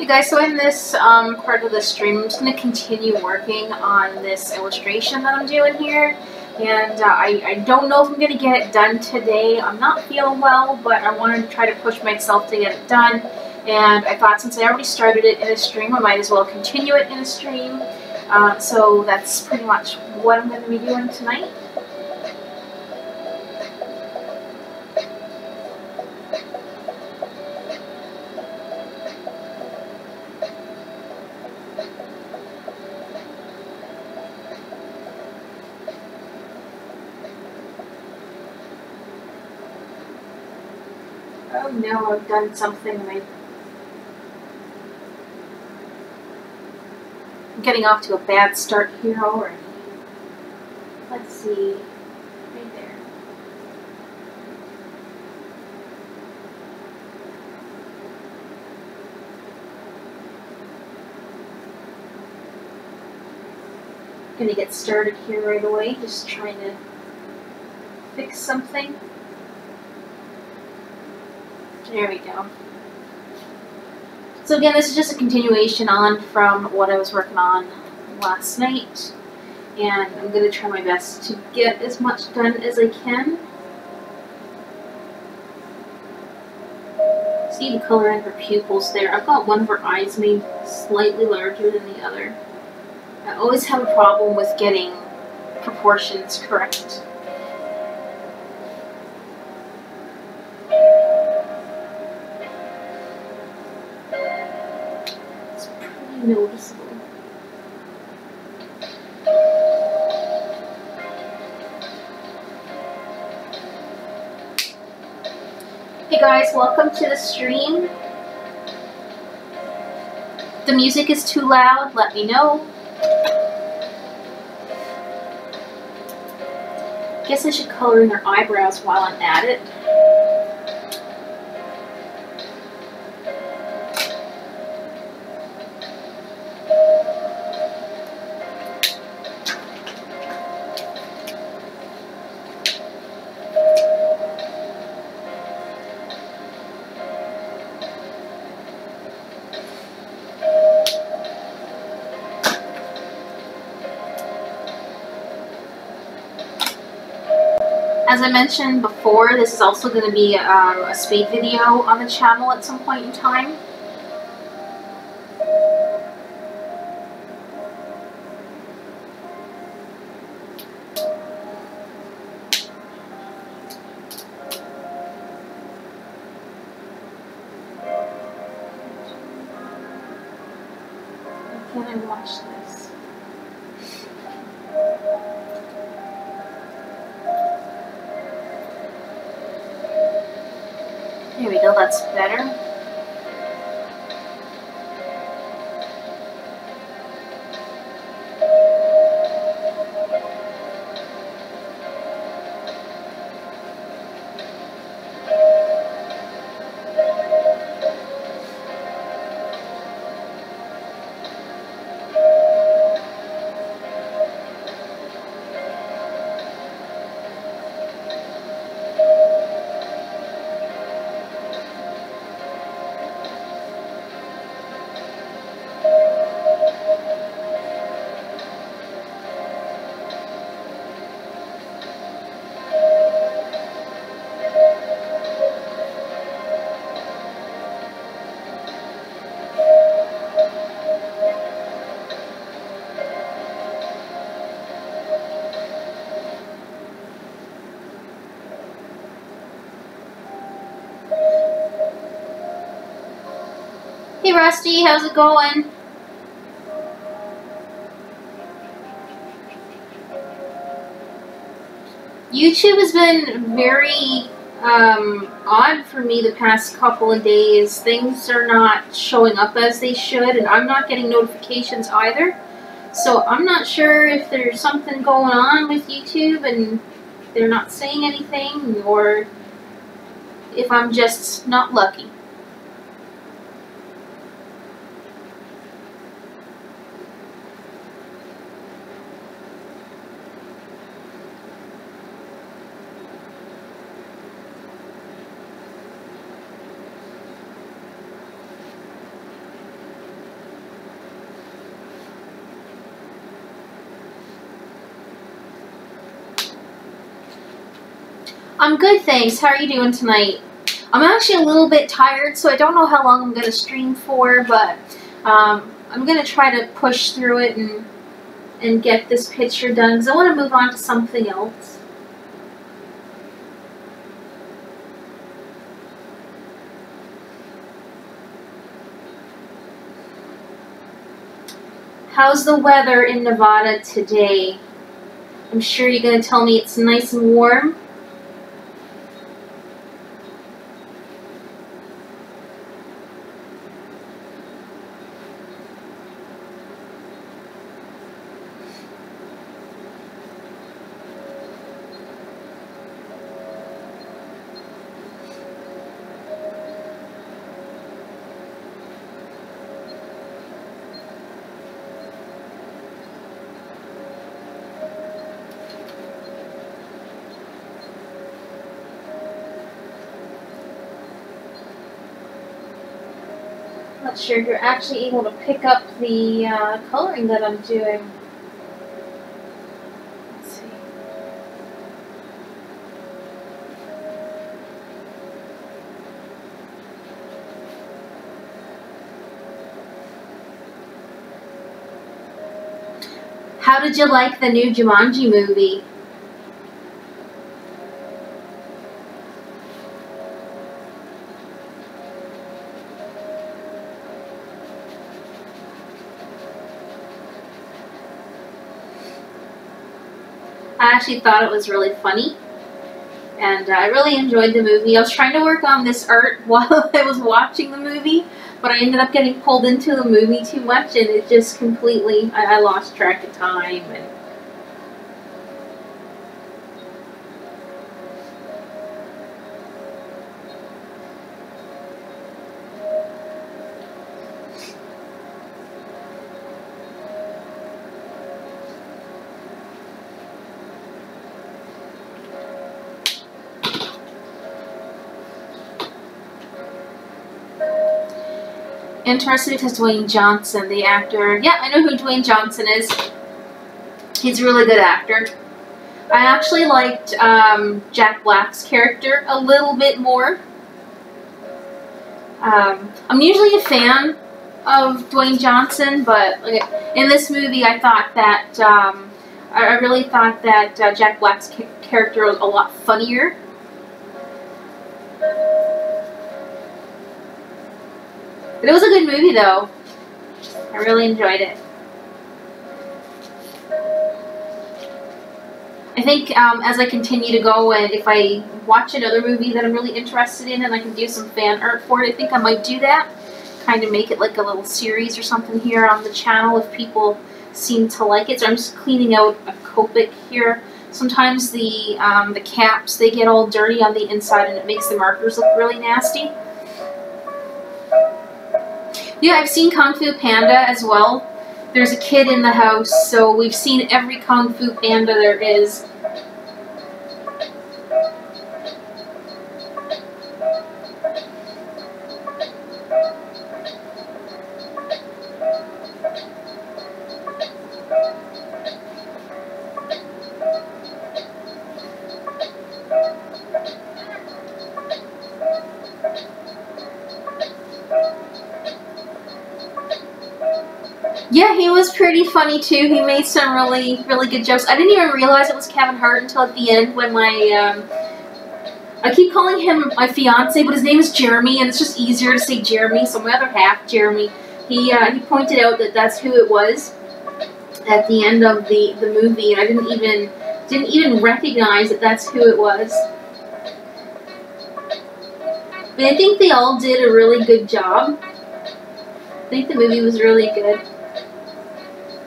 Hey guys, so in this part of the stream, I'm just going to continue working on this illustration that I'm doing here. And I don't know if I'm going to get it done today. I'm not feeling well, but I want to try to push myself to get it done. And I thought since I already started it in a stream, I might as well continue it in a stream. So that's pretty much what I'm going to be doing tonight. Oh no, I've done something and I'm getting off to a bad start here already. Let's see, right there. Gonna get started here right away, just trying to fix something. There we go. So again, this is just a continuation on from what I was working on last night. And I'm going to try my best to get as much done as I can. See the color in her pupils there. I've got one of her eyes made slightly larger than the other. I always have a problem with getting proportions correct. Noticeable. Hey guys, welcome to the stream. If the music is too loud, let me know. Guess I should color in her eyebrows while I'm at it. As I mentioned before, this is also going to be a spade video on the channel at some point in time. Can I watch this? There we go, that's better. Hey Rusty, how's it going? YouTube has been very odd for me the past couple of days. Things are not showing up as they should, and I'm not getting notifications either. So I'm not sure if there's something going on with YouTube and they're not saying anything, or if I'm just not lucky. I'm good, thanks. How are you doing tonight? I'm actually a little bit tired, so I don't know how long I'm going to stream for, but I'm going to try to push through it and get this picture done, because I want to move on to something else. How's the weather in Nevada today? I'm sure you're going to tell me it's nice and warm. Not sure if you're actually able to pick up the coloring that I'm doing. Let's see. How did you like the new Jumanji movie? I actually thought it was really funny, and I really enjoyed the movie. I was trying to work on this art while I was watching the movie, but I ended up getting pulled into the movie too much, and it just completely, I lost track of time. And interested because Dwayne Johnson, the actor. Yeah, I know who Dwayne Johnson is. He's a really good actor. I actually liked Jack Black's character a little bit more. I'm usually a fan of Dwayne Johnson, but in this movie I thought that, I really thought that Jack Black's character was a lot funnier. But it was a good movie, though. I really enjoyed it. I think as I continue to go, and if I watch another movie that I'm really interested in and I can do some fan art for it, I think I might do that. Kind of make it like a little series or something here on the channel if people seem to like it. So I'm just cleaning out a Copic here. Sometimes the caps, they get all dirty on the inside and it makes the markers look really nasty. Yeah, I've seen Kung Fu Panda as well. There's a kid in the house, so we've seen every Kung Fu Panda there is. Yeah, he was pretty funny too. He made some really good jokes. I didn't even realize it was Kevin Hart until at the end when my, I keep calling him my fiance, but his name is Jeremy, and it's just easier to say Jeremy, so my other half, Jeremy, he pointed out that that's who it was at the end of the movie, and I didn't even recognize that that's who it was. But I think they all did a really good job. I think the movie was really good.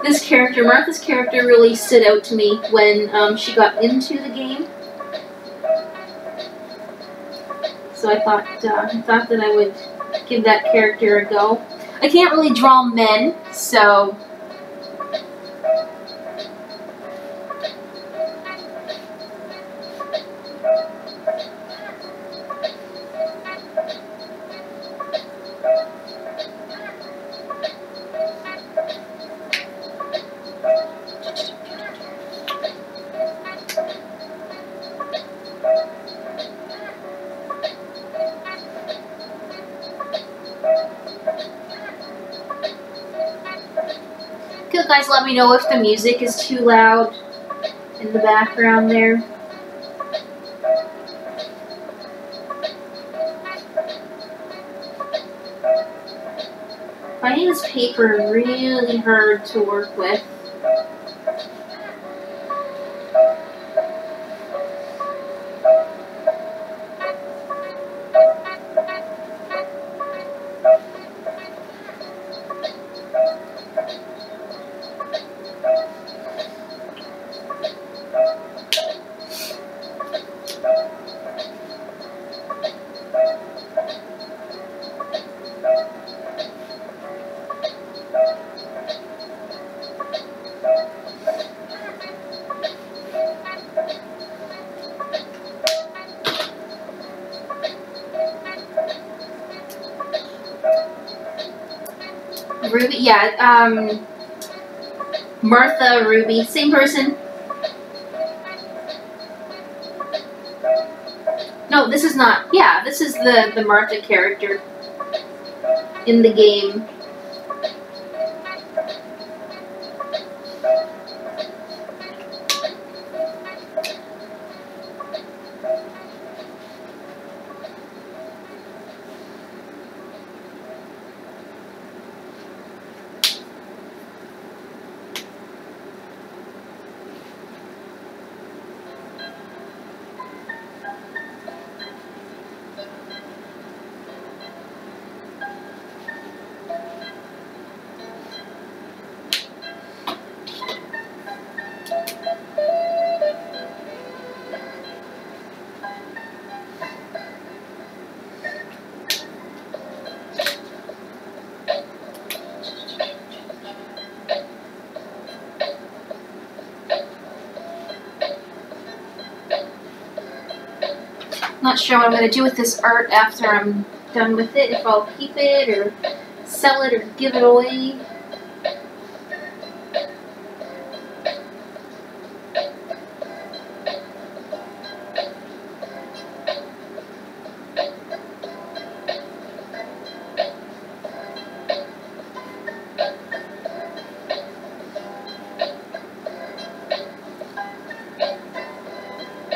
This character, Martha's character, really stood out to me when she got into the game. So I thought that I would give that character a go. I can't really draw men, so Also, guys, let me know if the music is too loud in the background there. Finding this paper really hard to work with. Ruby, yeah, Martha, Ruby, same person. No, this is not, yeah, this is the Martha character in the game. Not sure what I'm going to do with this art after I'm done with it, if I'll keep it or sell it or give it away.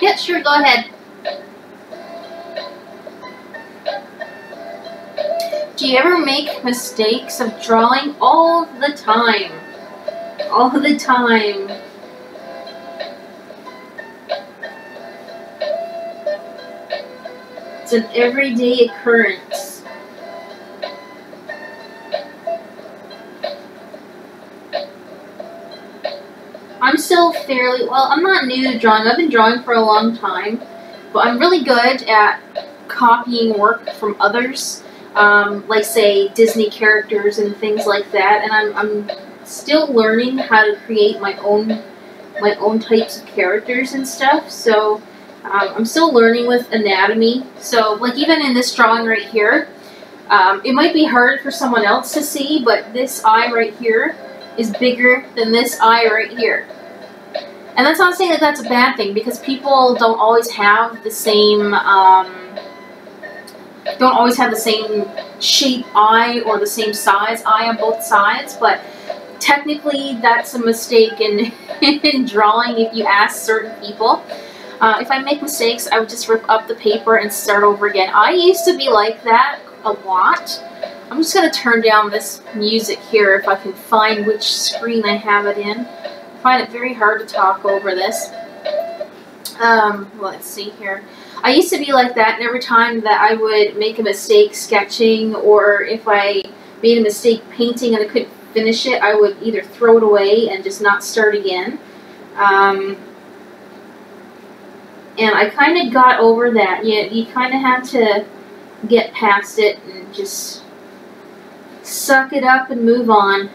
Yeah, sure, go ahead. Do you ever make mistakes of drawing? All the time. All the time. It's an everyday occurrence. I'm still fairly, well, I'm not new to drawing. I've been drawing for a long time, but I'm really good at copying work from others. Like say Disney characters and things like that, and I'm still learning how to create my own types of characters and stuff. So I'm still learning with anatomy. So like even in this drawing right here, it might be hard for someone else to see, but this eye right here is bigger than this eye right here. And that's not saying that that's a bad thing, because people don't always have the same shape eye or the same size eye on both sides, but technically that's a mistake in, in drawing if you ask certain people. If I make mistakes, I would just rip up the paper and start over again. I used to be like that a lot. I'm just going to turn down this music here if I can find which screen I have it in. I find it very hard to talk over this. Let's see here. I used to be like that, and every time that I would make a mistake sketching, or if I made a mistake painting and I couldn't finish it, I would either throw it away and just not start again. And I kind of got over that. You kind of have to get past it and just suck it up and move on.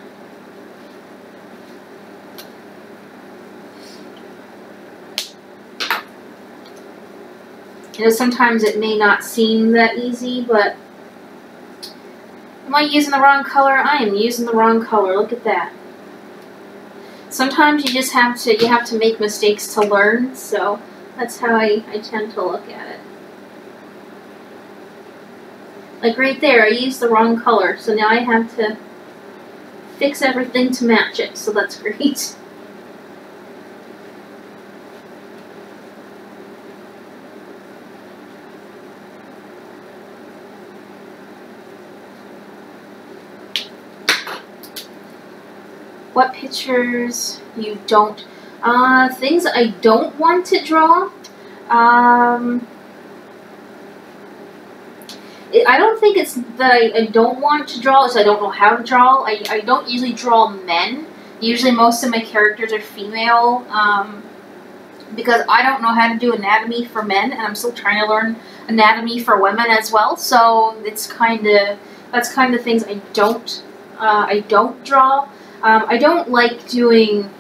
You know, sometimes it may not seem that easy, but am I using the wrong color? I am using the wrong color. Look at that. Sometimes you just have to make mistakes to learn, so that's how I tend to look at it. Like right there, I used the wrong color, so now I have to fix everything to match it, so that's great. What pictures you don't, things I don't want to draw, I don't think it's that I don't want to draw, it's I don't know how to draw. I don't usually draw men. Usually most of my characters are female, because I don't know how to do anatomy for men, and I'm still trying to learn anatomy for women as well, so it's that's kind of things I don't draw. I don't like doing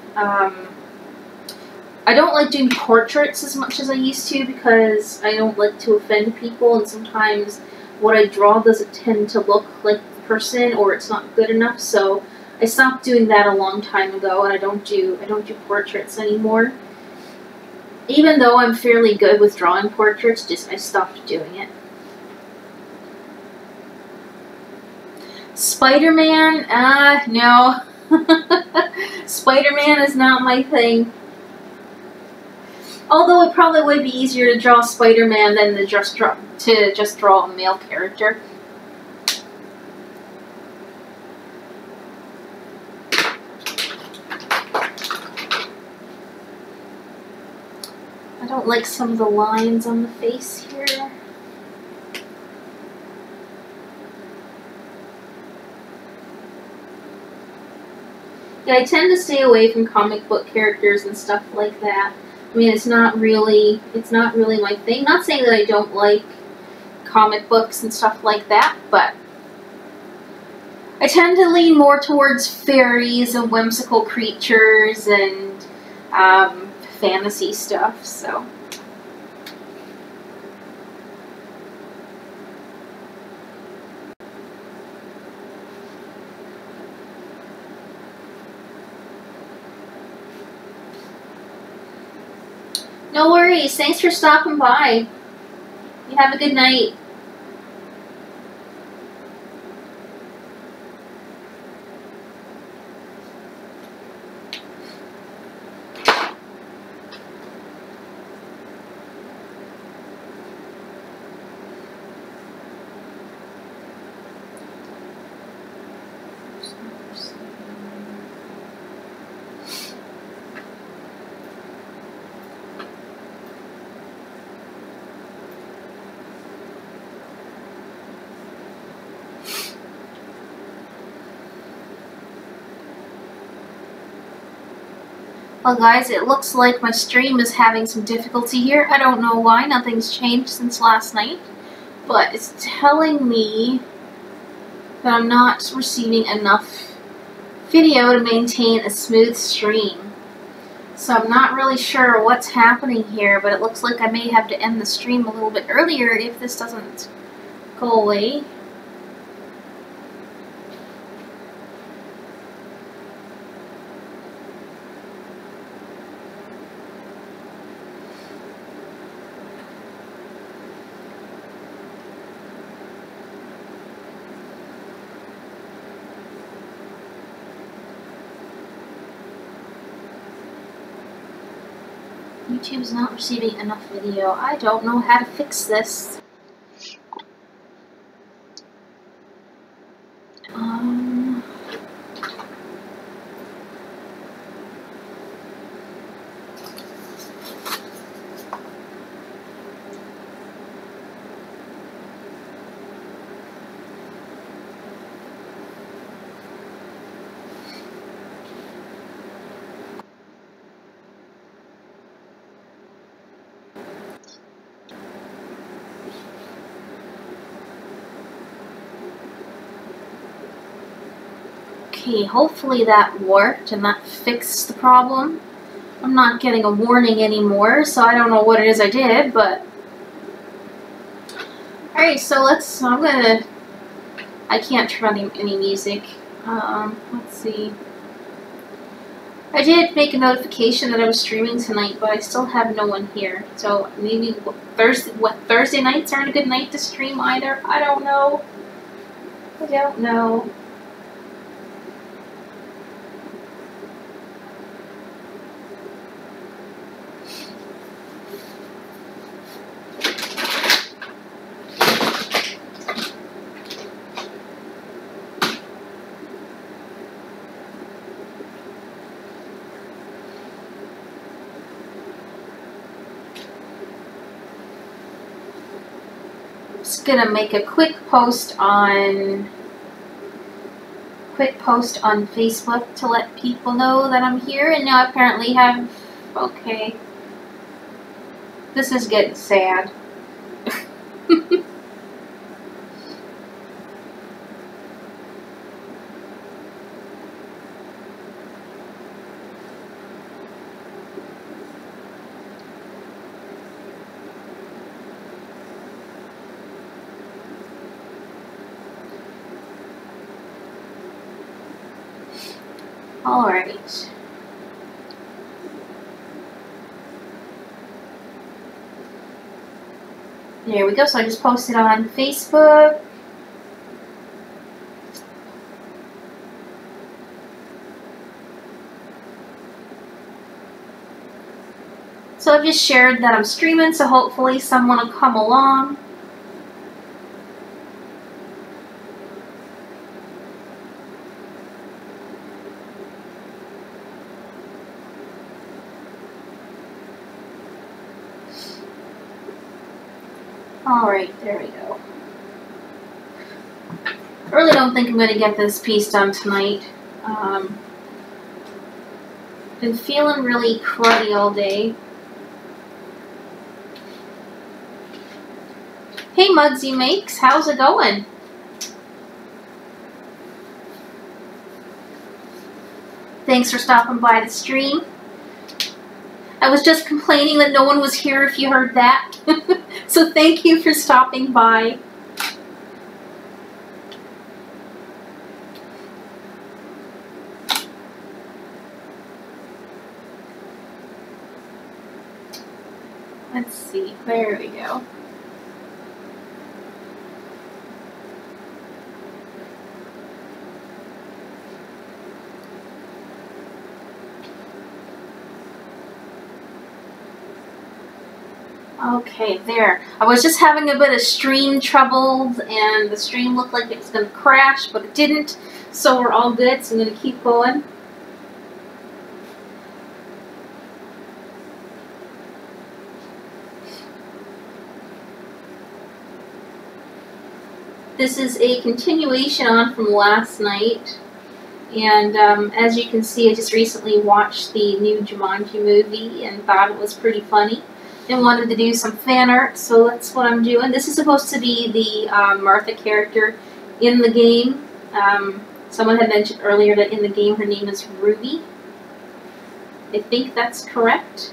portraits as much as I used to, because I don't like to offend people, and sometimes what I draw doesn't tend to look like the person, or it's not good enough. So I stopped doing that a long time ago, and I don't do portraits anymore. Even though I'm fairly good with drawing portraits, I stopped doing it. Spider-Man? No. Spider-Man is not my thing. Although it probably would be easier to draw Spider-Man than to just draw a male character. I don't like some of the lines on the face here. Yeah, I tend to stay away from comic book characters and stuff like that. I mean, it's not really my thing. Not saying that I don't like comic books and stuff like that, but I tend to lean more towards fairies and whimsical creatures and fantasy stuff, so. No worries. Thanks for stopping by. You have a good night. Well guys, it looks like my stream is having some difficulty here. I don't know why, nothing's changed since last night. But it's telling me that I'm not receiving enough video to maintain a smooth stream. So I'm not really sure what's happening here, but it looks like I may have to end the stream a little bit earlier if this doesn't go away. YouTube's not receiving enough video. I don't know how to fix this. Okay, hopefully that worked and that fixed the problem. I'm not getting a warning anymore, so I don't know what it is I did, but... Alright, so I can't turn on any music. Let's see. I did make a notification that I was streaming tonight, but I still have no one here. So maybe Thursday nights aren't a good night to stream either? I don't know. I don't know. Just gonna make a quick post on Facebook to let people know that I'm here, and now I apparently have, okay, this is getting sad. Alright. There we go, so I just posted on Facebook. So I've just shared that I'm streaming, so hopefully someone will come along. Alright, there we go. I really don't think I'm going to get this piece done tonight. Been feeling really cruddy all day. Hey Mugsy Makes, how's it going? Thanks for stopping by the stream. I was just complaining that no one was here, if you heard that. So thank you for stopping by. Let's see, there we go. Okay, there. I was just having a bit of stream troubles, and the stream looked like it was going to crash, but it didn't. So we're all good, so I'm going to keep going. This is a continuation on from last night. And as you can see, I just recently watched the new Jumanji movie and thought it was pretty funny. And wanted to do some fan art, so that's what I'm doing. This is supposed to be the Martha character in the game. Someone had mentioned earlier that in the game her name is Ruby. I think that's correct.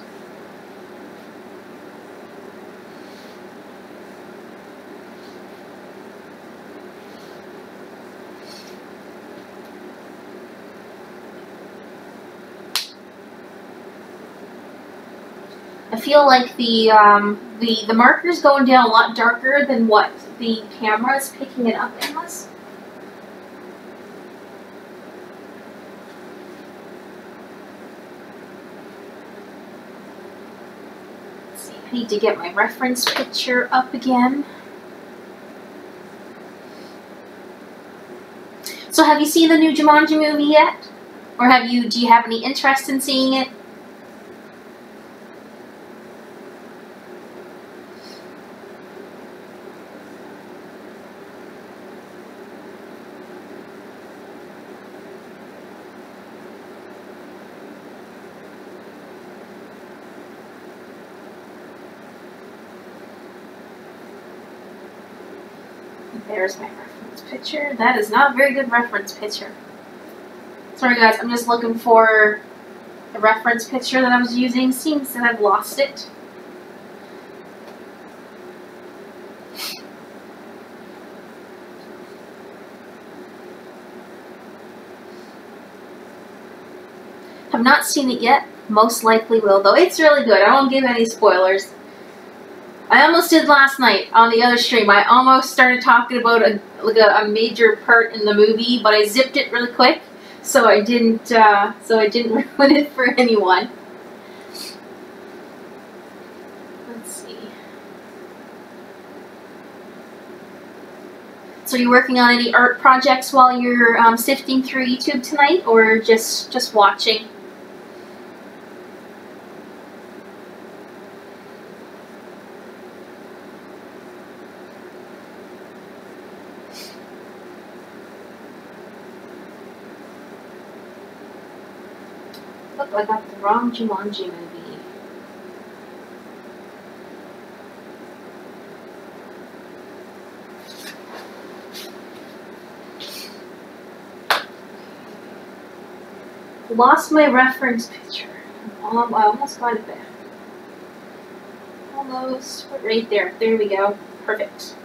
I feel like the marker's going down a lot darker than what the camera is picking it up in us. Let's see, I need to get my reference picture up again. So have you seen the new Jumanji movie yet? Or do you have any interest in seeing it? There's my reference picture. That is not a very good reference picture. Sorry guys, I'm just looking for the reference picture that I was using. Seems that I've lost it. Have not seen it yet. Most likely will, though. It's really good. I won't give any spoilers. I almost did last night on the other stream. I almost started talking about a major part in the movie, but I zipped it really quick, so I didn't ruin it for anyone. Let's see. So you're working on any art projects while you're sifting through YouTube tonight, or just watching? I got the wrong Jumanji movie. Lost my reference picture. I almost got it back. Almost. Right there. There we go. Perfect.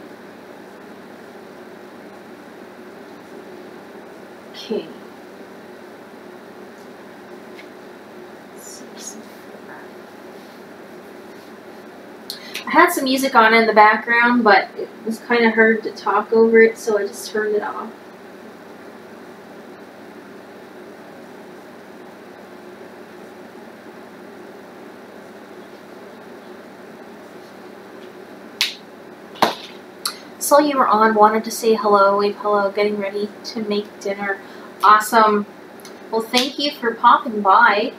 Okay. I had some music on in the background, but it was kind of hard to talk over it, so I just turned it off. Saw you were on, wanted to say hello, wave hello, getting ready to make dinner. Awesome. Well, thank you for popping by.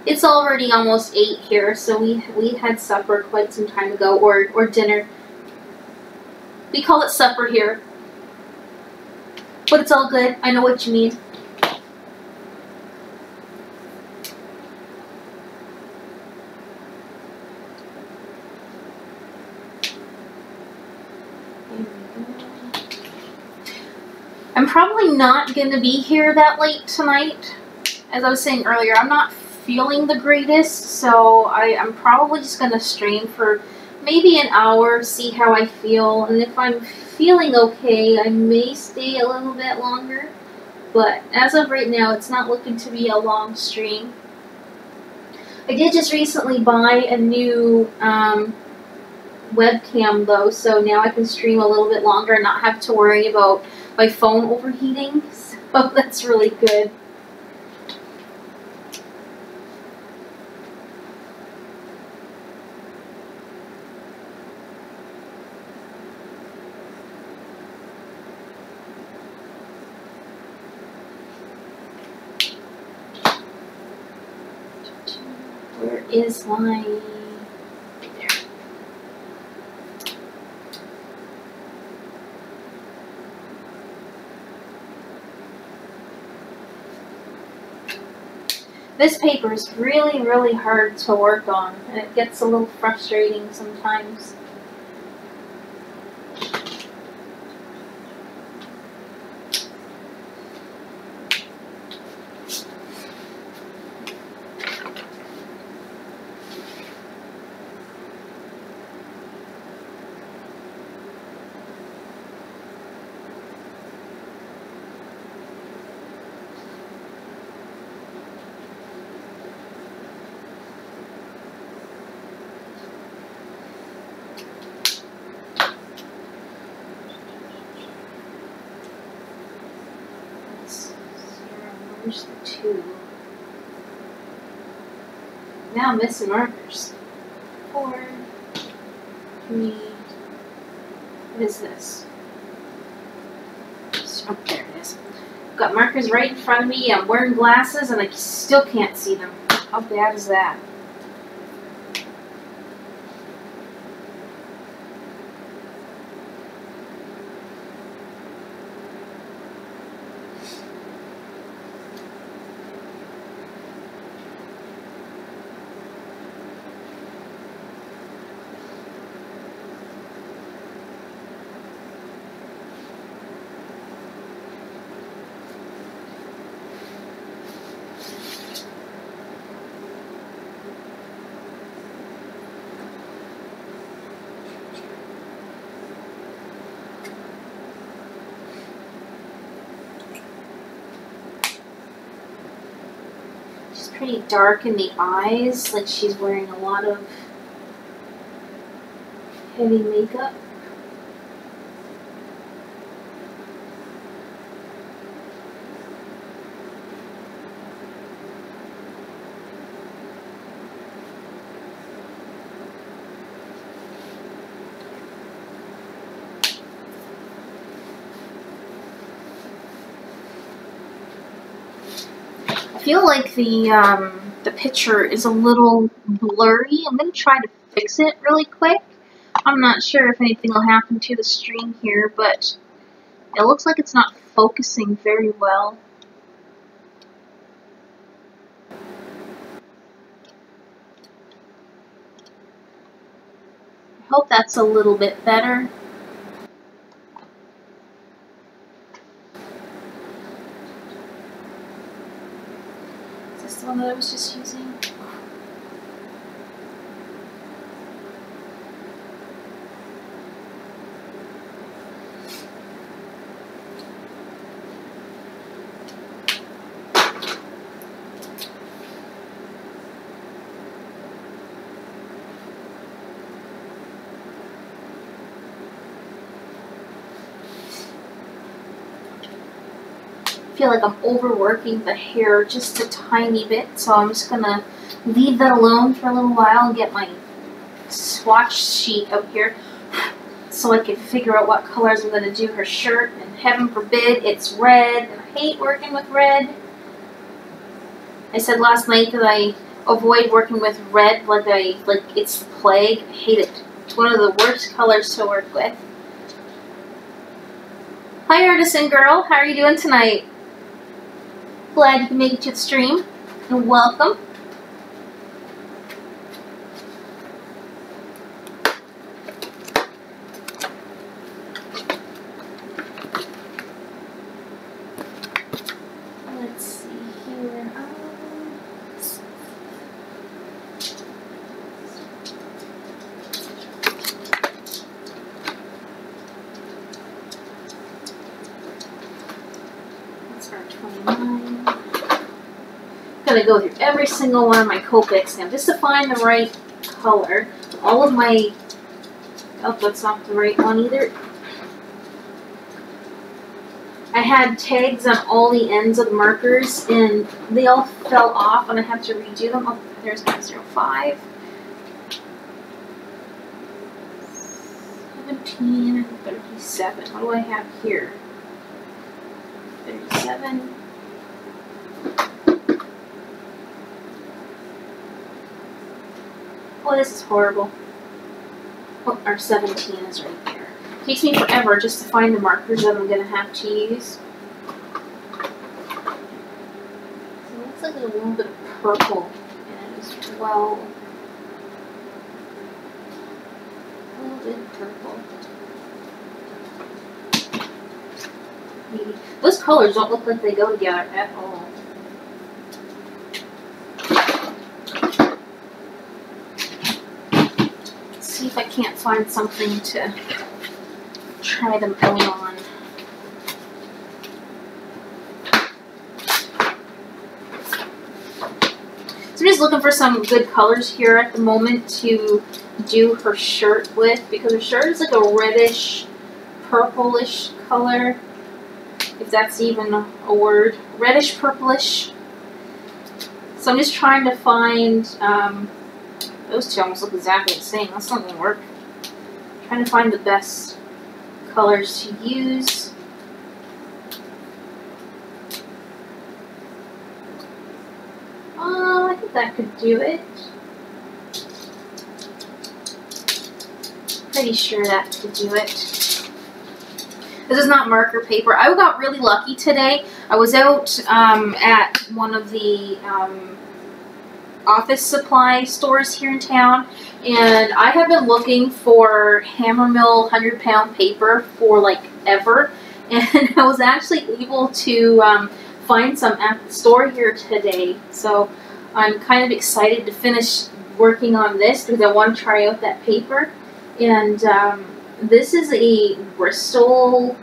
It's already almost 8 here, so we had supper quite some time ago, or dinner. We call it supper here. But it's all good. I know what you mean. I'm probably not going to be here that late tonight. As I was saying earlier, I'm not feeling the greatest, so I'm probably just going to stream for maybe an hour, see how I feel, and if I'm feeling okay, I may stay a little bit longer, but as of right now, it's not looking to be a long stream. I did just recently buy a new webcam though, so now I can stream a little bit longer and not have to worry about my phone overheating, so that's really good. Where is my... There. This paper is really, really hard to work on, and it gets a little frustrating sometimes. Where's the 2? Now I'm missing markers. 4, 3, what is this? Oh, there it is. Got markers right in front of me, I'm wearing glasses, and I still can't see them. How bad is that? Pretty dark in the eyes, like she's wearing a lot of heavy makeup. I feel like the picture is a little blurry. I'm going to try to fix it really quick. I'm not sure if anything will happen to the stream here, but it looks like it's not focusing very well. I hope that's a little bit better. Is this the one that I was just using? I feel like I'm overworking the hair just a tiny bit, so I'm just gonna leave that alone for a little while and get my swatch sheet out here so I can figure out what colors I'm gonna do her shirt. And heaven forbid it's red, and I hate working with red. I said last night that I avoid working with red like it's the plague. I hate it. It's one of the worst colors to work with. Hi Artisan Girl, how are you doing tonight? Glad you can make it to the stream, and welcome. Let's see here. That's our 29. I'm gonna go through every single one of my Copics now just to find the right color. All of my, oh, that's not the right one either. I had tags on all the ends of the markers and they all fell off and I had to redo them. Oh, there's my 05. 17 and 37. What do I have here? 37. Oh, this is horrible. Oh, our 17 is right there. It takes me forever just to find the markers that I'm going to have to use. So it looks like there's a little bit of purple in it as well. A little bit of purple. Maybe. Those colors don't look like they go together at all. See if I can't find something to try them out on. So I'm just looking for some good colors here at the moment to do her shirt with, because her shirt is like a reddish, purplish color, if that's even a word. Reddish, purplish. So I'm just trying to find, those two almost look exactly the same. That's not going to work. I'm trying to find the best colors to use. I think that could do it. Pretty sure that could do it. This is not marker paper. I got really lucky today. I was out at one of the office supply stores here in town, and I have been looking for Hammermill 100-pound paper for like ever, and I was actually able to find some at the store here today. So I'm kind of excited to finish working on this because I want to try out that paper. And this is a Bristol,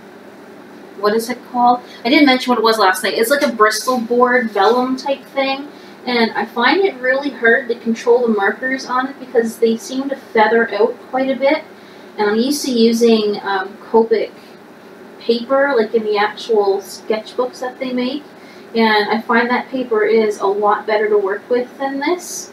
what is it called? I didn't mention what it was last night. It's like a Bristol board vellum type thing. And I find it really hard to control the markers on it because they seem to feather out quite a bit. And I'm used to using Copic paper, like in the actual sketchbooks that they make. And I find that paper is a lot better to work with than this.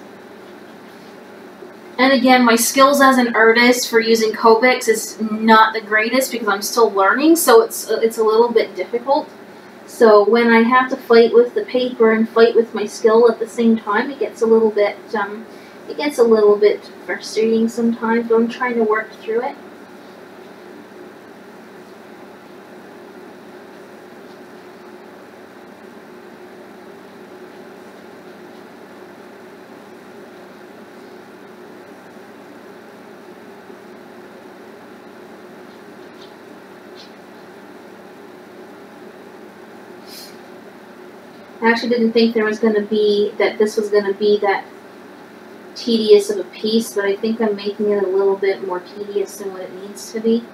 And again, my skills as an artist for using Copics is not the greatest because I'm still learning, so it's a little bit difficult. So when I have to fight with the paper and fight with my skill at the same time, it gets a little bit frustrating sometimes, but I'm trying to work through it. I actually didn't think there was going to be, that this was going to be that tedious of a piece, but I think I'm making it a little bit more tedious than what it needs to be.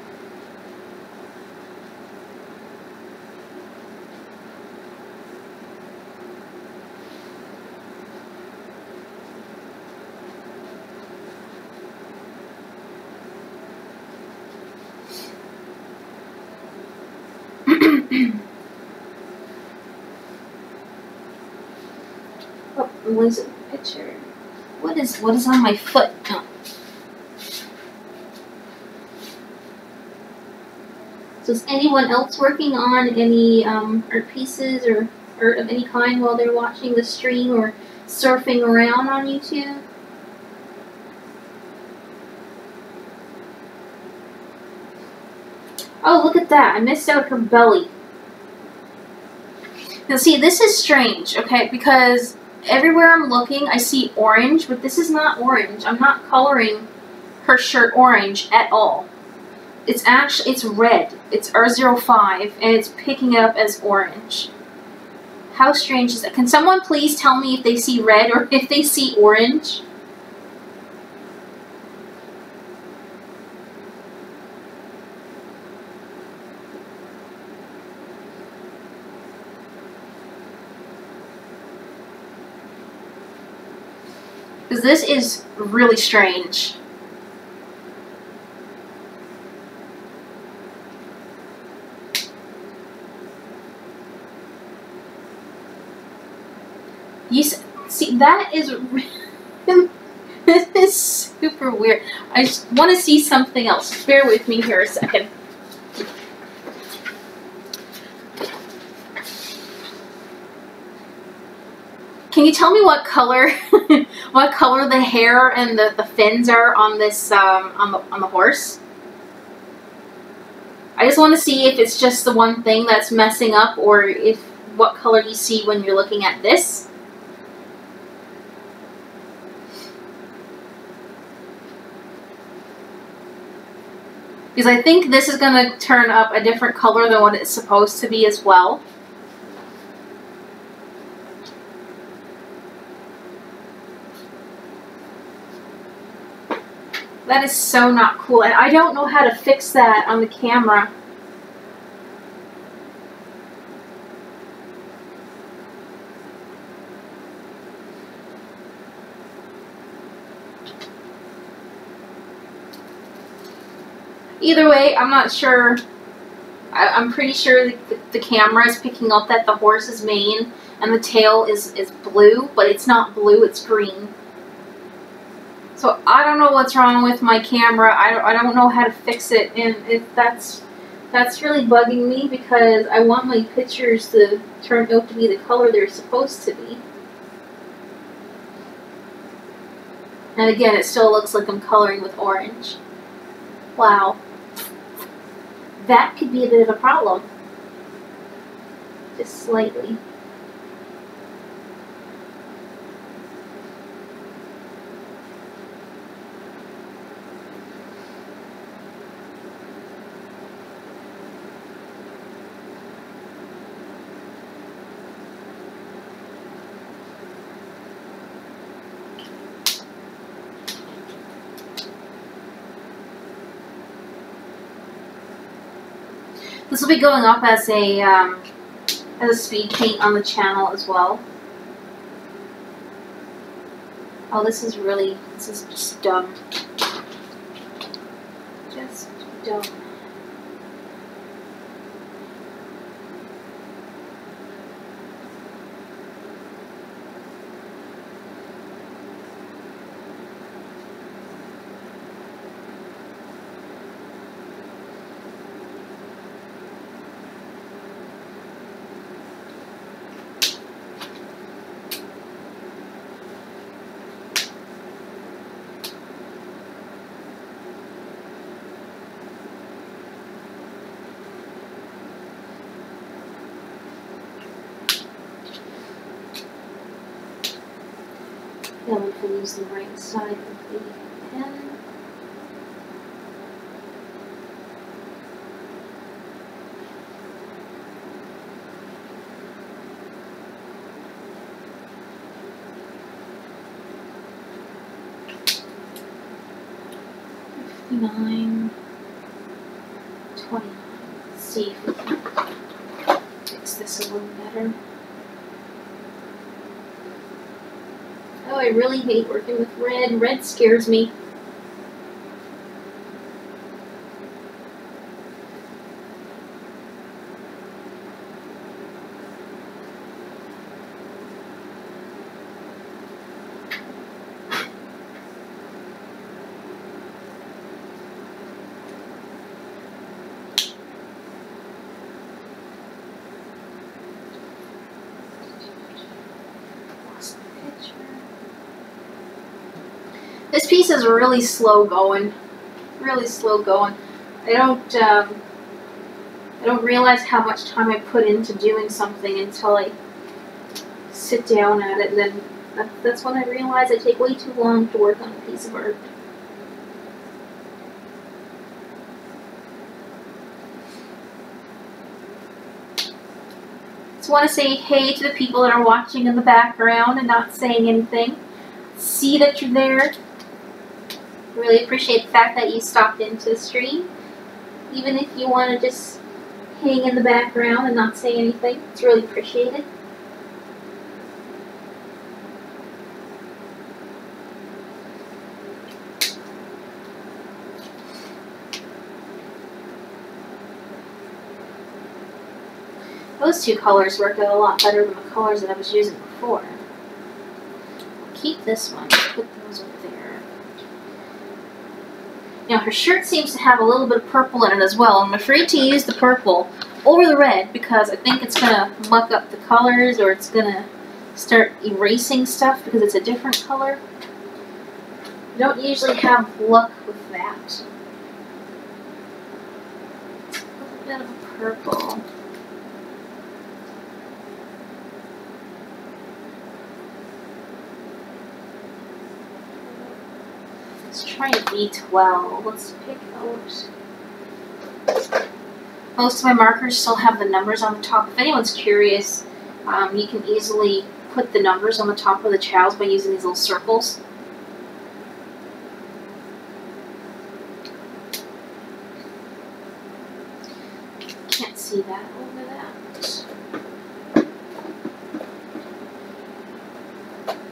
Oh, was it a picture? What is on my foot? Oh. So is anyone else working on any art pieces or art of any kind while they're watching the stream or surfing around on YouTube? Oh, look at that. I missed out her belly. Now see, this is strange, okay, because everywhere I'm looking I see orange, but this is not orange. I'm not coloring her shirt orange at all. It's actually, it's red. It's R05, and it's picking it up as orange. How strange is that? Can someone please tell me if they see red or if they see orange? Because this is really strange. You see, that is this is super weird. I just want to see something else. Bear with me here a second. Can you tell me what color, what color the hair and the fins are on this on the horse? I just want to see if it's just the one thing that's messing up, or if what color you see when you're looking at this. Because I think this is going to turn up a different color than what it's supposed to be as well. That is so not cool, and I don't know how to fix that on the camera. Either way, I'm not sure. I'm pretty sure the camera is picking up that the horse's mane and the tail is blue, but it's not blue, it's green. So I don't know what's wrong with my camera. I don't know how to fix it, and that's really bugging me, because I want my pictures to turn out to be the color they're supposed to be. And again, it still looks like I'm coloring with orange. Wow. That could be a bit of a problem. Just slightly. This will be going up as a speed paint on the channel as well. Oh, this is just dumb. Just dumb. Now we can use the right side of the pen. 29, 29. Let's see if we can fix this a little better. Oh, I really hate working with red. Red scares me. This piece is really slow going. Really slow going. I don't realize how much time I put into doing something until I sit down at it, and then that's when I realize I take way too long to work on a piece of art. Just want to say hey to the people that are watching in the background and not saying anything. See that you're there. Really appreciate the fact that you stopped into the stream. Even if you want to just hang in the background and not say anything, it's really appreciated. Those two colors work out a lot better than the colors that I was using before. I'll keep this one, put those over there. Now her shirt seems to have a little bit of purple in it as well. I'm afraid to use the purple over the red because I think it's going to muck up the colors, or it's going to start erasing stuff because it's a different color. I don't usually have luck with that. A little bit of a purple. Let's try a B12. Let's pick out. Most of my markers still have the numbers on the top. If anyone's curious, you can easily put the numbers on the top of the chowls by using these little circles. Can't see that over that.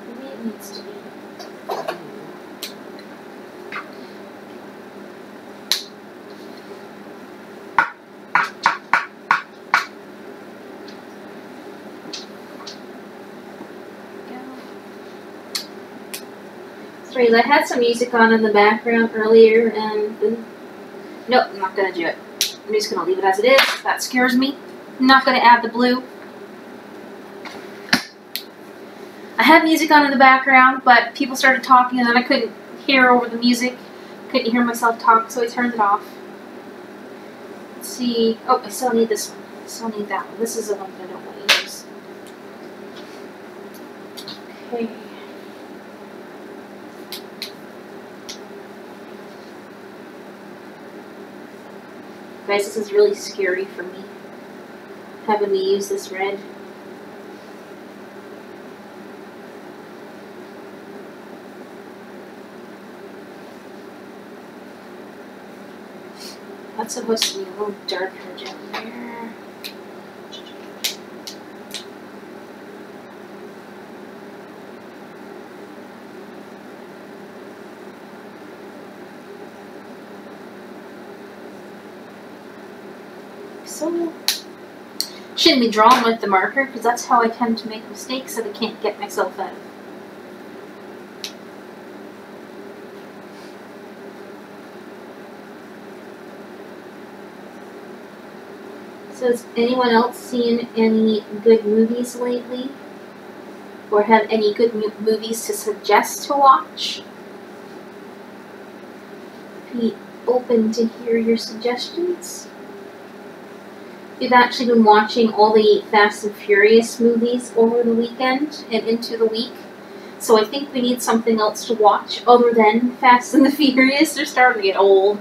Maybe it needs to be. I had some music on in the background earlier, and then, nope, I'm not going to do it. I'm just going to leave it as it is. That scares me. I'm not going to add the blue. I had music on in the background, but people started talking, and then I couldn't hear over the music. Couldn't hear myself talk, so I turned it off. Let's see. Oh, I still need this one. I still need that one. This is the one that I don't want to use. Okay. Guys, this is really scary for me, having to use this red. That's supposed to be a little darker down there. So, shouldn't be drawn with the marker because that's how I tend to make mistakes that I can't get myself out of. So has anyone else seen any good movies lately? Or have any good movies to suggest to watch? Be open to hear your suggestions. We've actually been watching all the Fast and Furious movies over the weekend and into the week. So I think we need something else to watch other than Fast and the Furious. They're starting to get old.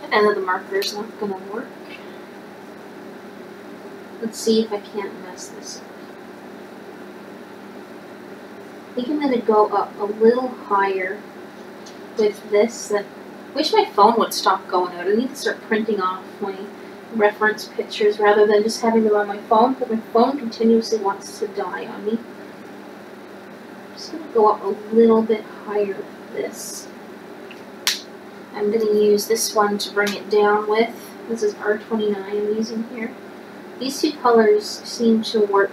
The end of the marker is not going to work. Let's see if I can't mess this up. I think I'm going to go up a little higher with this. I wish my phone would stop going out. I need to start printing off my reference pictures rather than just having them on my phone, because my phone continuously wants to die on me. I'm just going to go up a little bit higher with this. I'm going to use this one to bring it down with. This is R29 I'm using here. These two colors seem to work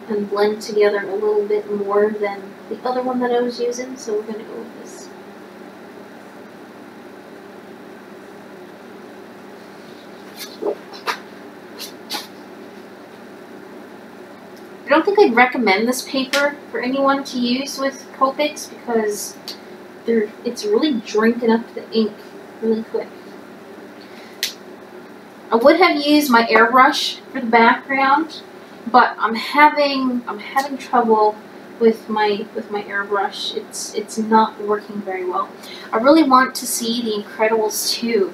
and blend together a little bit more than the other one that I was using, so we're going to go with this. I don't think I'd recommend this paper for anyone to use with Copics because it's really drinking up the ink really quick. I would have used my airbrush for the background, but I'm having trouble with my airbrush. It's not working very well. I really want to see The Incredibles 2.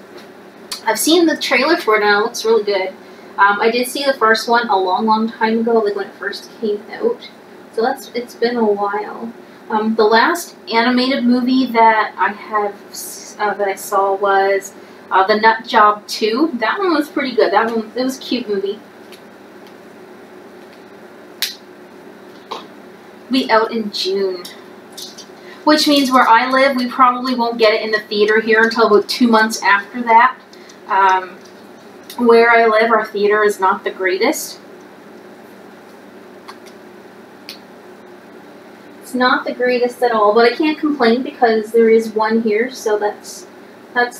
I've seen the trailer for it and it looks really good. I did see the first one a long time ago, like when it first came out. So it's been a while. The last animated movie that I saw was The Nut Job 2. That one was pretty good. It was a cute movie. Be out in June, which means where I live, we probably won't get it in the theater here until about 2 months after that. Where I live, our theater is not the greatest. It's not the greatest at all, but I can't complain because there is one here, so that's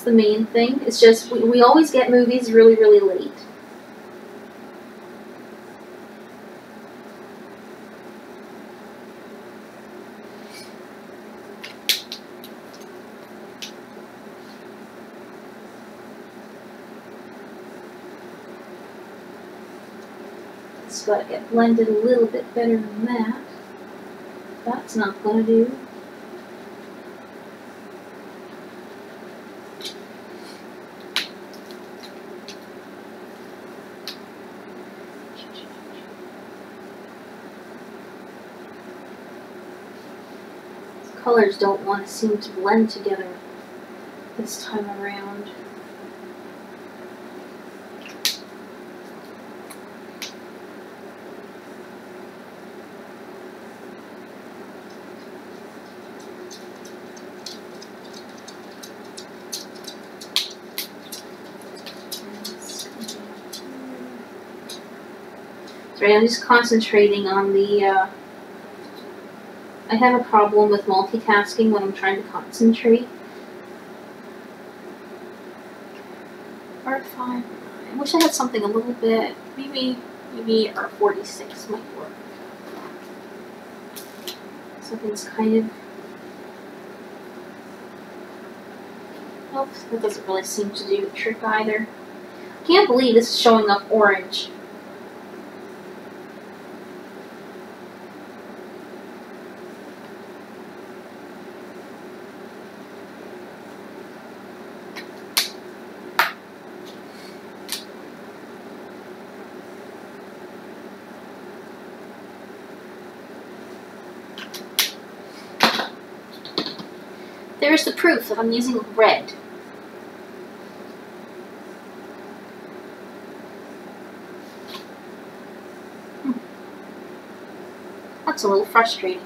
the main thing. It's just we always get movies really late. It's got to get blended a little bit better than that. That's not going to do. These colors don't want to seem to blend together this time around. Sorry, I'm just concentrating on the, I have a problem with multitasking when I'm trying to concentrate. R5, I wish I had something a little bit, maybe R46 might work. Something's kind of, nope, that doesn't really seem to do the trick either. Can't believe this is showing up orange. There's the proof that I'm using red. That's a little frustrating.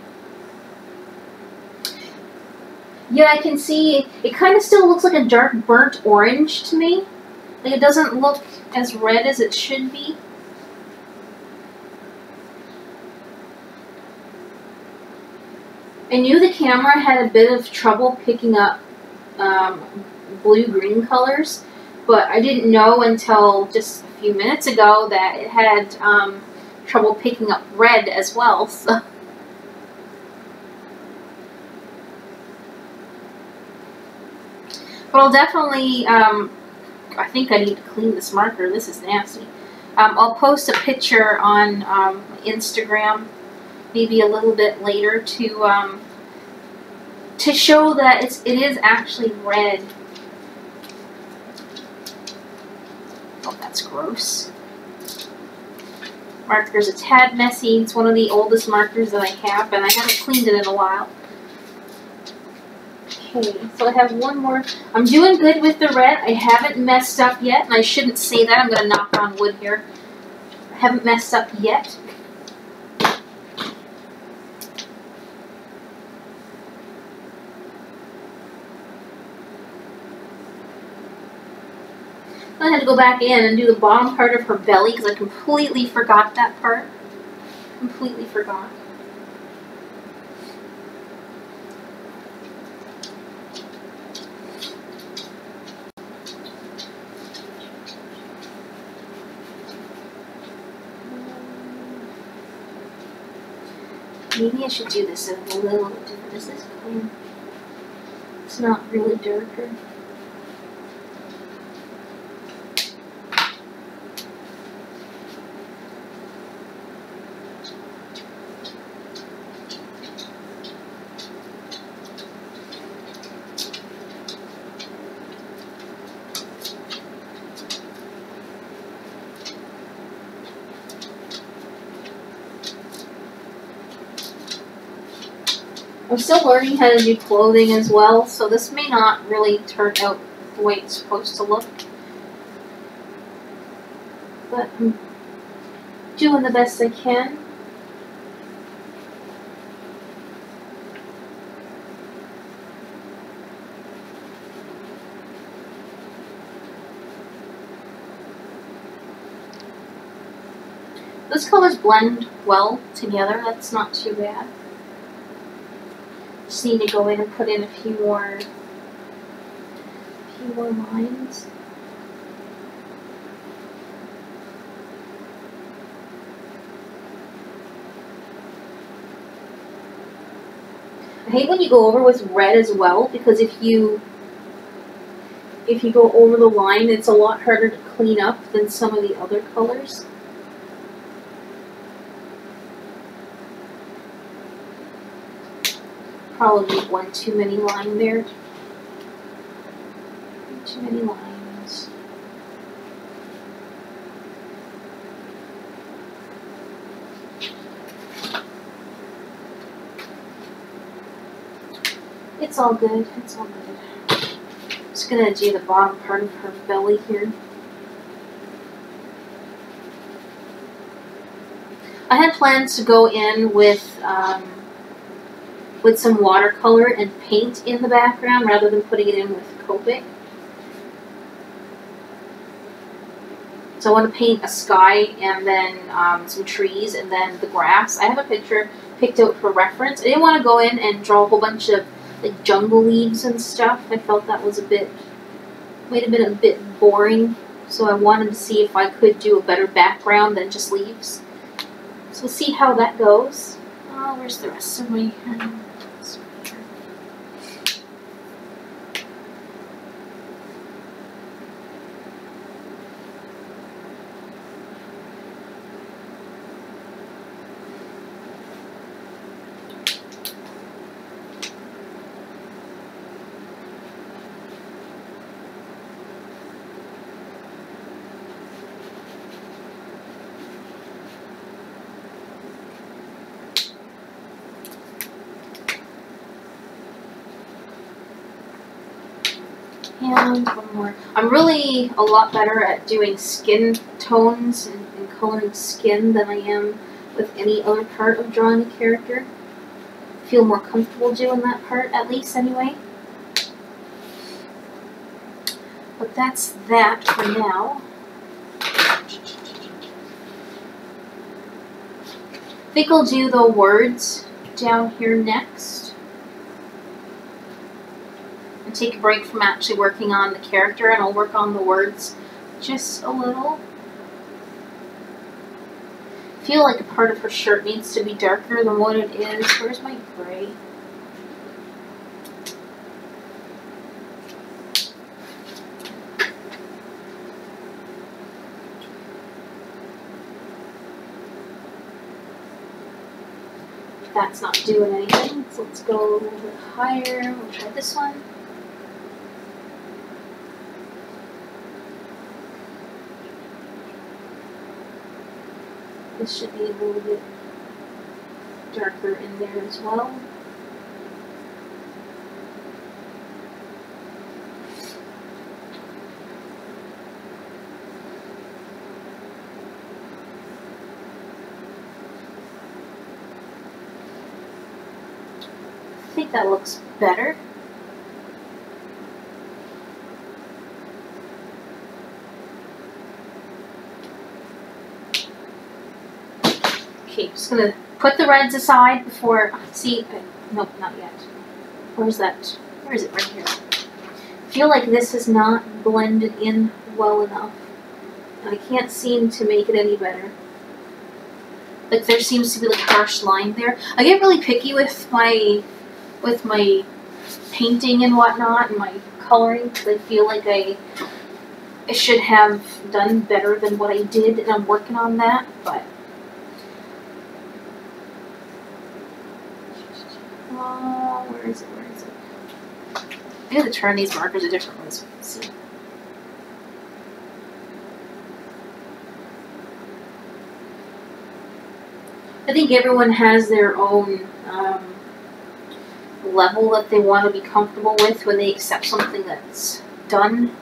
Yeah, I can see it kind of still looks like a dark burnt orange to me. Like it doesn't look as red as it should be. I knew the camera had a bit of trouble picking up blue-green colors, but I didn't know until just a few minutes ago that it had trouble picking up red as well. So. But I'll definitely, I think I need to clean this marker. This is nasty. I'll post a picture on Instagram maybe a little bit later to show that it is actually red. that's gross. Marker's a tad messy. It's one of the oldest markers that I have, and I haven't cleaned it in a while. Okay, so I have one more. I'm doing good with the red. I haven't messed up yet, and I shouldn't say that. I'm going to knock on wood here. I haven't messed up yet. I had to go back in and do the bottom part of her belly because I completely forgot that part. Completely forgot. Maybe I should do this in a little bit different. Is this clear? It's not really darker. I'm still learning how to do clothing as well, so this may not really turn out the way it's supposed to look. But I'm doing the best I can. Those colors blend well together, that's not too bad. Just need to go in and put in a few more lines. I hate when you go over with red as well, because if you go over the line, it's a lot harder to clean up than some of the other colors. Probably one too many line there. Too many lines. It's all good. It's all good. Just gonna do the bottom part of her belly here. I had plans to go in with some watercolor and paint in the background rather than putting it in with Copic. So I want to paint a sky and then some trees and then the grass. I have a picture picked out for reference. I didn't want to go in and draw a whole bunch of like jungle leaves and stuff. I felt that was might have been a bit boring. So I wanted to see if I could do a better background than just leaves. So we'll see how that goes. Oh, where's the rest of my and one more. I'm really a lot better at doing skin tones and coloring skin than I am with any other part of drawing a character. I feel more comfortable doing that part, at least anyway. But that's that for now. I think I'll do the words down here next. And take a break from actually working on the character, and I'll work on the words just a little. I feel like a part of her shirt needs to be darker than what it is. Where's my gray? That's not doing anything, so let's go a little bit higher. We'll try this one. This should be a little bit darker in there as well. I think that looks better. Okay, just gonna put the reds aside before, see, nope, not yet. Where's that? Where is it? Right here. I feel like this is not blended in well enough. And I can't seem to make it any better. Like there seems to be like a harsh line there. I get really picky with my painting and whatnot and my coloring because I feel like I should have done better than what I did, and I'm working on that, but where is it? Where is it? I have to turn these markers a different way so you can see. I think everyone has their own level that they want to be comfortable with when they accept something that's done.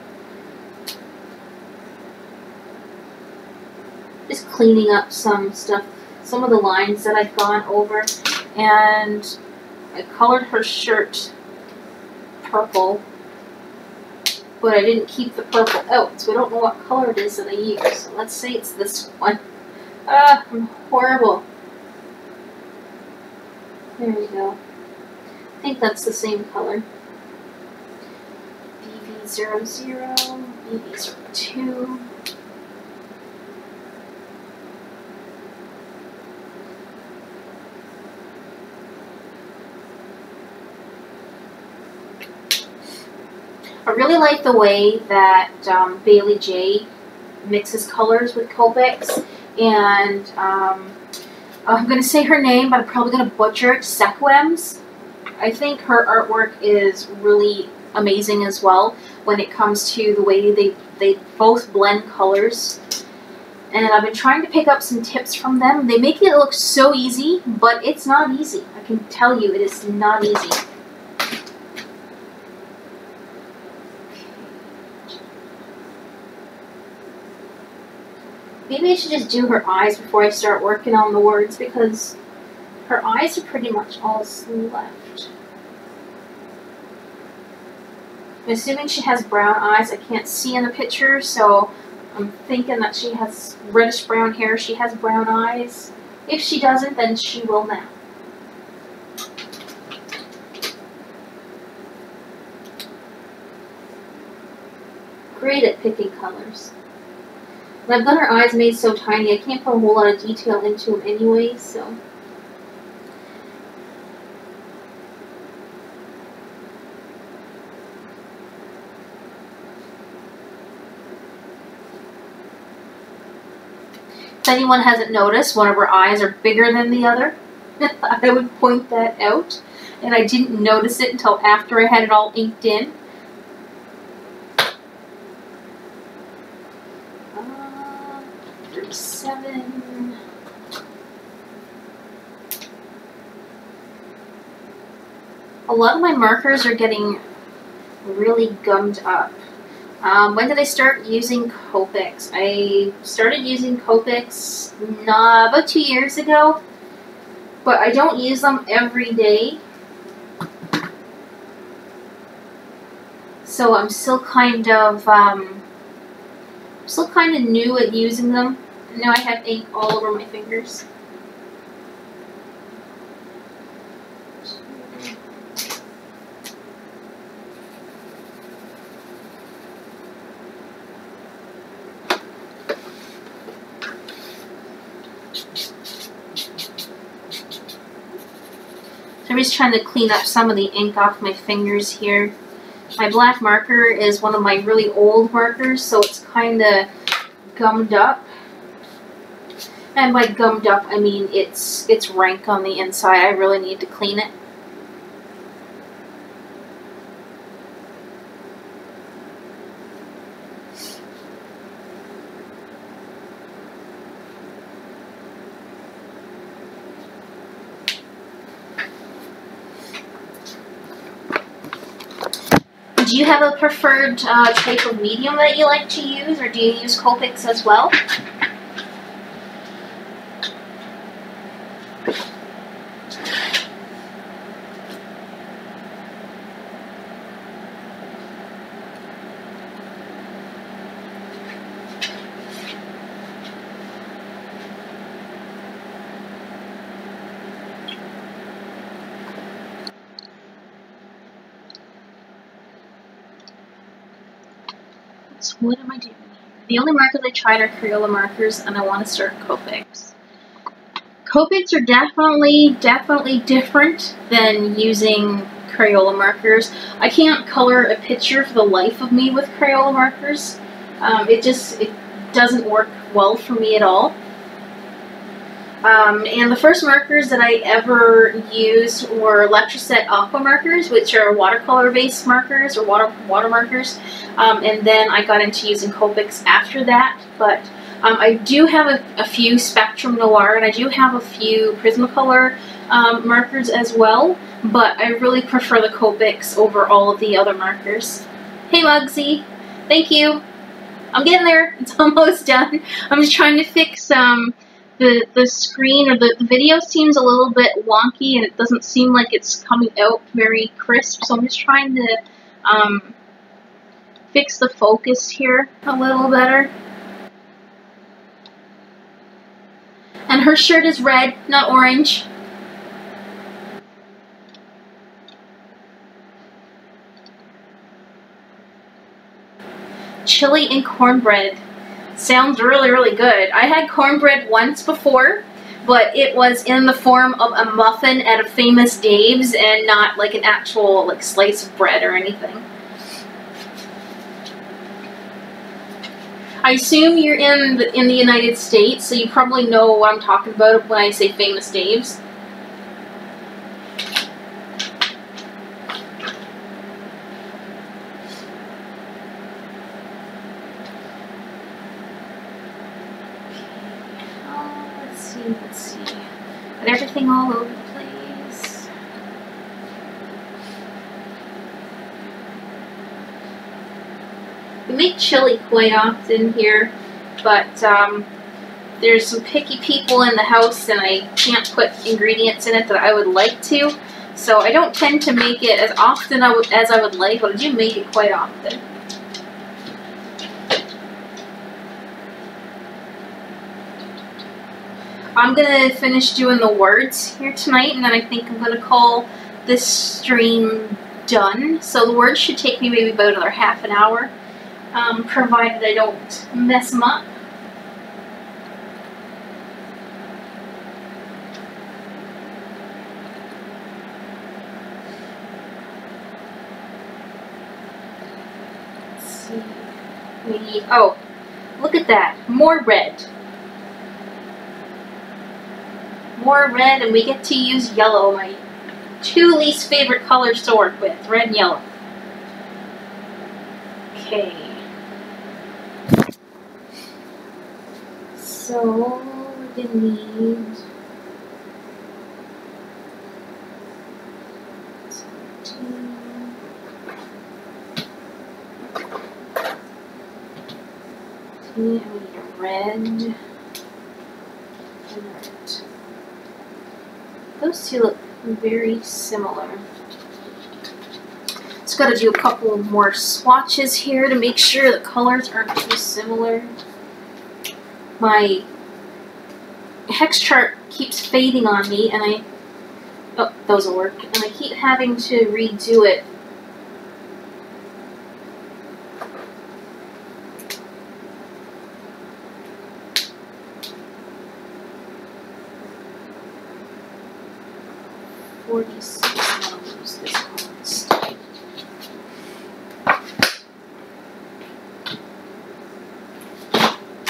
Just cleaning up some stuff, some of the lines that I've gone over, and I colored her shirt purple, but I didn't keep the purple out, so I don't know what color it is that I used. So let's say it's this one. I'm horrible. There we go. I think that's the same color. BB00, BB02. I really like the way that Bailey J mixes colors with Copics, and I'm going to say her name, but I'm probably going to butcher it, Sequems. I think her artwork is really amazing as well when it comes to the way they both blend colors. And I've been trying to pick up some tips from them. They make it look so easy, but it's not easy. I can tell you it is not easy. Maybe I should just do her eyes before I start working on the words, because her eyes are pretty much all left. I'm assuming she has brown eyes. I can't see in the picture, so I'm thinking that she has reddish brown hair. She has brown eyes. If she doesn't, then she will now. Great at picking colors. And I've got her eyes made so tiny, I can't put a whole lot of detail into them anyway, so. If anyone hasn't noticed, one of her eyes are bigger than the other. I would point that out, and I didn't notice it until after I had it all inked in. A lot of my markers are getting really gummed up. When did I start using Copics? I started using Copics about 2 years ago, but I don't use them every day. So I'm still kind of new at using them. Now I have ink all over my fingers. I'm just trying to clean up some of the ink off my fingers here. My black marker is one of my really old markers, so it's kind of gummed up. And by gummed up, I mean it's rank on the inside. I really need to clean it. Do you have a preferred type of medium that you like to use, or do you use Copics as well? So what am I doing here? The only markers I tried are Crayola markers, and I want to start Copics. Copics are definitely different than using Crayola markers. I can't color a picture for the life of me with Crayola markers. It doesn't work well for me at all. And the first markers that I ever used were lapse aqua markers, which are watercolor-based markers or water markers. And then I got into using Copics after that. But I do have a few Spectrum Noir, and I do have a few Prismacolor markers as well. But I really prefer the Copics over all of the other markers. Hey Mugsy, thank you. I'm getting there. It's almost done. I'm just trying to fix the screen, or the video seems a little bit wonky, and it doesn't seem like it's coming out very crisp, so I'm just trying to fix the focus here a little better. And her shirt is red, not orange. Chili and cornbread. Sounds really, really good. I had cornbread once before, but it was in the form of a muffin at a Famous Dave's and not like an actual like slice of bread or anything. I assume you're in the United States, so you probably know what I'm talking about when I say Famous Dave's. Let's see. Got everything all over the place. We make chili quite often here, but there's some picky people in the house, and I can't put ingredients in it that I would like to. So I don't tend to make it as often as I would like, but I do make it quite often. I'm going to finish doing the words here tonight, and then I think I'm going to call this stream done. So the words should take me maybe about another half an hour, provided I don't mess them up. Let's see. Oh, look at that. More red. More red, and we get to use yellow, my two least favorite colors to work with, red and yellow. Okay. So, we're gonna need... we need a red. Those two look very similar. Just got to do a couple more swatches here to make sure the colors aren't too similar. My hex chart keeps fading on me, and oh, those will work. And I keep having to redo it.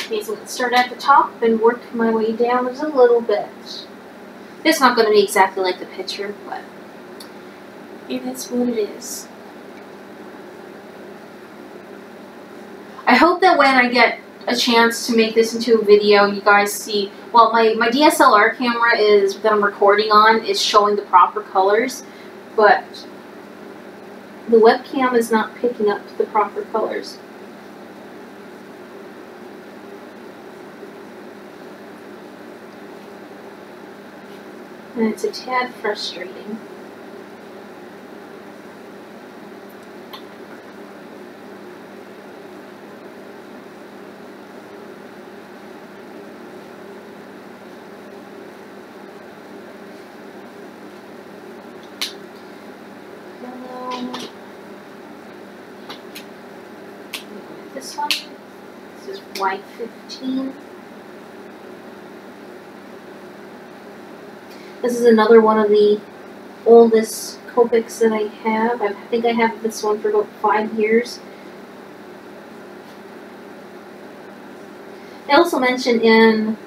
Okay, so let's start at the top and work my way down just a little bit. It's not going to be exactly like the picture, but it is what it is. I hope that when I get a chance to make this into a video, you guys see, well, my DSLR camera that I'm recording on is showing the proper colors, but the webcam is not picking up the proper colors. And it's a tad frustrating. This one, this is white 15. This is another one of the oldest Copics that I have. I think I have this one for about 5 years. I also mentioned in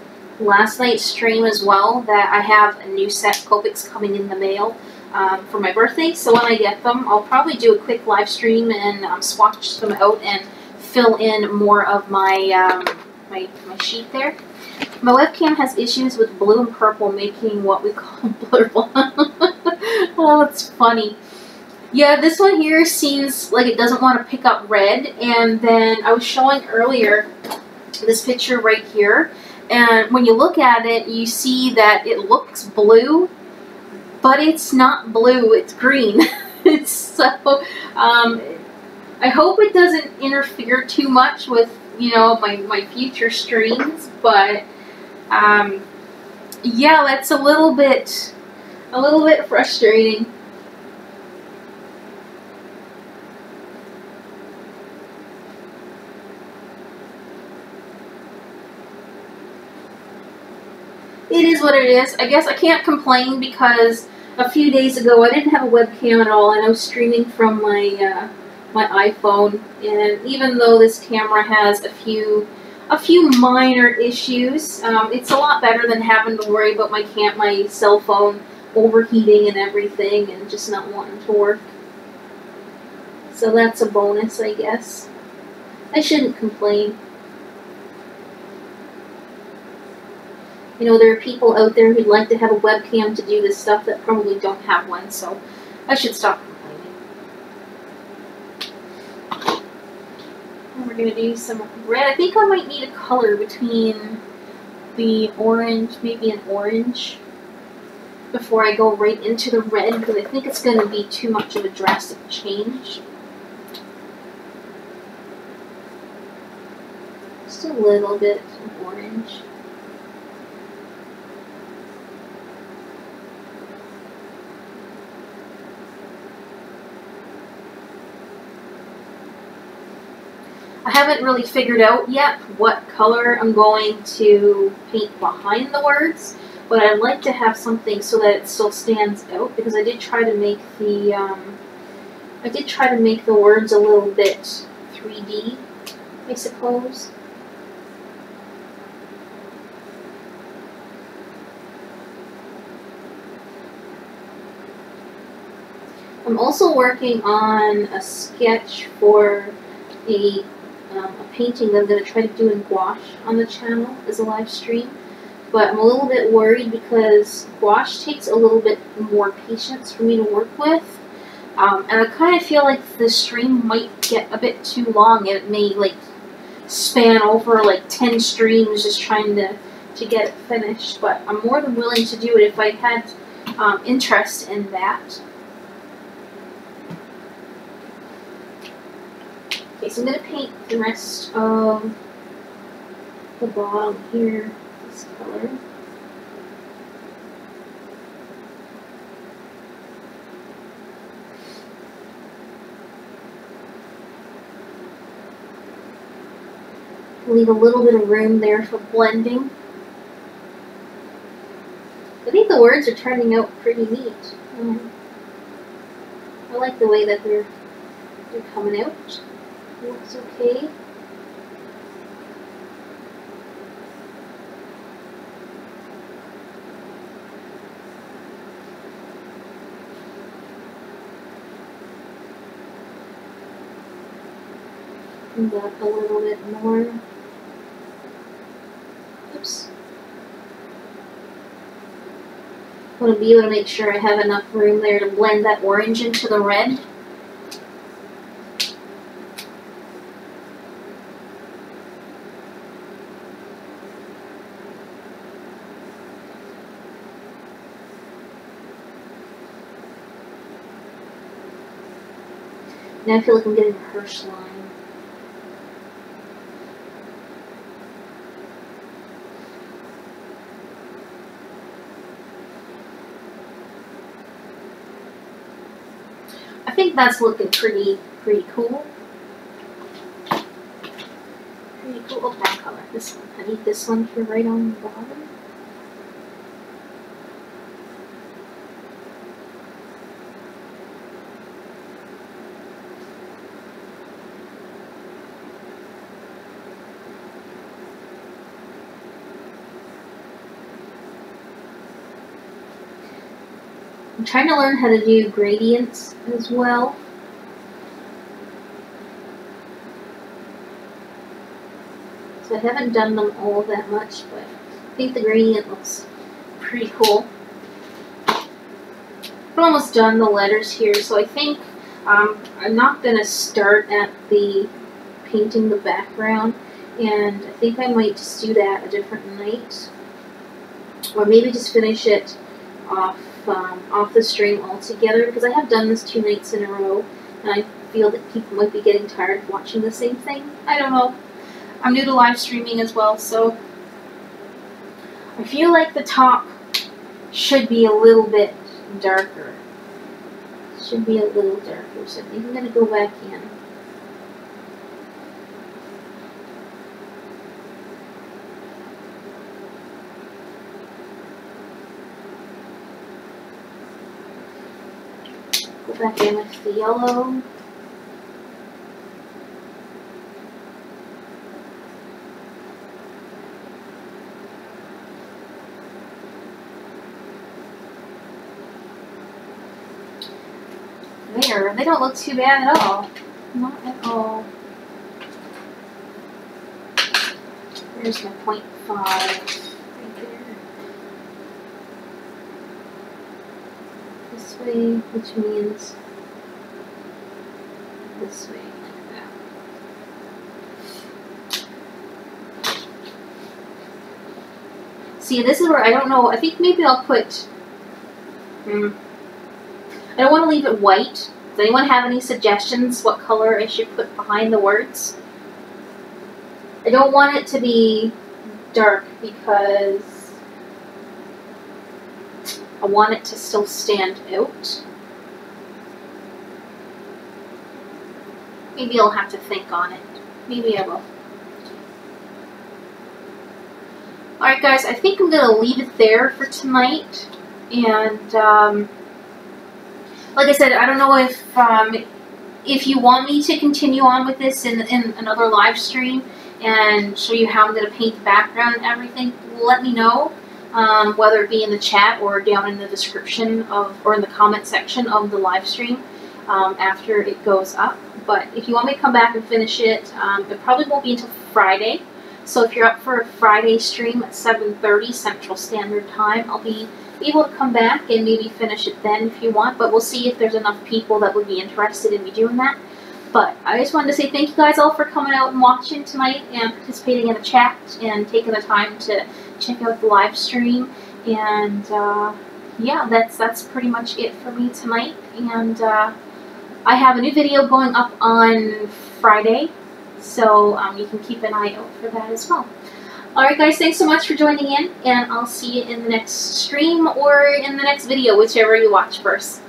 last night's stream as well that I have a new set of Copics coming in the mail for my birthday. So when I get them, I'll probably do a quick live stream and swatch them out and fill in more of my my sheet there. My webcam has issues with blue and purple making what we call blurble. Oh, it's funny. Yeah, this one here seems like it doesn't want to pick up red, and then I was showing earlier this picture right here, and when you look at it, you see that it looks blue, but it's not blue, it's green. So, I hope it doesn't interfere too much with, you know, my future streams, but yeah, that's a little bit frustrating. It is what it is. I guess I can't complain because a few days ago I didn't have a webcam at all, and I was streaming from my my iPhone. And even though this camera has a few minor issues, it's a lot better than having to worry about my cell phone overheating and everything, and just not wanting to work. So that's a bonus, I guess. I shouldn't complain. You know, there are people out there who'd like to have a webcam to do this stuff that probably don't have one, so I should stop complaining. And we're going to do some red. I think I might need a color between the orange, maybe an orange, before I go right into the red, because I think it's going to be too much of a drastic change. Just a little bit of orange. I haven't really figured out yet what color I'm going to paint behind the words, but I'd like to have something so that it still stands out, because I did try to make the words a little bit 3D, I suppose. I'm also working on a sketch for a painting that I'm going to try to do in gouache on the channel as a live stream, but I'm a little bit worried because gouache takes a little bit more patience for me to work with, and I kind of feel like the stream might get a bit too long, and it may like span over like 10 streams just trying to get it finished, but I'm more than willing to do it if I had interest in that. Okay, so I'm going to paint the rest of the bottom here this color. Leave a little bit of room there for blending. I think the words are turning out pretty neat. I like the way that they're coming out. Looks okay. And up a little bit more. Oops. I want to be able to make sure I have enough room there to blend that orange into the red. Now I feel like I'm getting a Hirsch line. I think that's looking pretty cool. Pretty cool. Oh, that color. This one. I need this one here right on the bottom. I'm trying to learn how to do gradients as well. So I haven't done them all that much, but I think the gradient looks pretty cool. I'm almost done the letters here, so I think I'm not going to start at the painting the background, and I think I might just do that a different night, or maybe just finish it off the stream altogether, because I have done this 2 nights in a row, and I feel that people might be getting tired of watching the same thing. I don't know. I'm new to live streaming as well, so I feel like the top should be a little bit darker. Should be a little darker, so I think I'm going to go back in. Go back in with the yellow. There, they don't look too bad at all. Not at all. There's my 0.5 right there. This way, which means this way, like that. See, this is where I don't know. I think maybe I'll put. I don't want to leave it white. Does anyone have any suggestions what color I should put behind the words? I don't want it to be dark because I want it to still stand out. Maybe I'll have to think on it. Maybe I will. Alright guys, I think I'm going to leave it there for tonight. And like I said, I don't know if you want me to continue on with this in another live stream and show you how I'm going to paint the background and everything. Let me know, whether it be in the chat or down in the description or in the comment section of the live stream after it goes up. But if you want me to come back and finish it, it probably won't be until Friday. So if you're up for a Friday stream at 7:30 Central Standard Time, I'll be able to come back and maybe finish it then if you want, but we'll see if there's enough people that would be interested in me doing that. But I just wanted to say thank you guys all for coming out and watching tonight and participating in the chat and taking the time to check out the live stream. And yeah, that's pretty much it for me tonight. And I have a new video going up on Friday, so you can keep an eye out for that as well. Alright guys, thanks so much for joining in, and I'll see you in the next stream or in the next video, whichever you watch first.